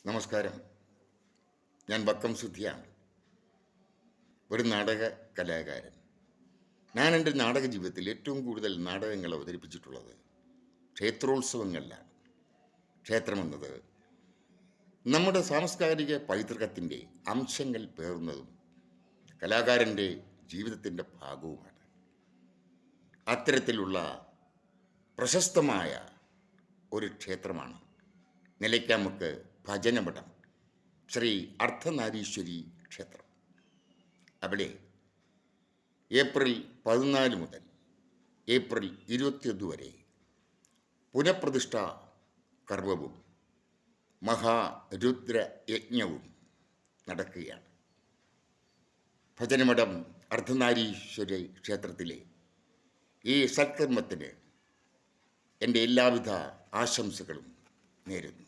നമസ്കാരം. ഞാൻ വക്കം സുധിയാണ്, ഒരു നാടക കലാകാരൻ. ഞാൻ എൻ്റെ നാടക ജീവിതത്തിൽ ഏറ്റവും കൂടുതൽ നാടകങ്ങൾ അവതരിപ്പിച്ചിട്ടുള്ളത് ക്ഷേത്രോത്സവങ്ങളിലാണ്. ക്ഷേത്രമെന്നത് നമ്മുടെ സാംസ്കാരിക പൈതൃകത്തിൻ്റെ അംശങ്ങൾ പേറുന്നതും കലാകാരൻ്റെ ജീവിതത്തിൻ്റെ ഭാഗവുമാണ്. അത്തരത്തിലുള്ള പ്രശസ്തമായ ഒരു ക്ഷേത്രമാണ് നിലയ്ക്കാമുക്ക് ഭജനമഠം ശ്രീ അർദ്ധനാരീശ്വരി ക്ഷേത്രം. അവിടെ ഏപ്രിൽ 14 മുതൽ ഏപ്രിൽ 21 വരെ പുനഃപ്രതിഷ്ഠ കർമ്മവും മഹാരുദ്രയജ്ഞവും നടക്കുകയാണ്. ഭജനമഠം അർദ്ധനാരീശ്വരി ക്ഷേത്രത്തിലെ ഈ സത്കർമ്മത്തിന് എൻ്റെ എല്ലാവിധ ആശംസകളും നേരുന്നു.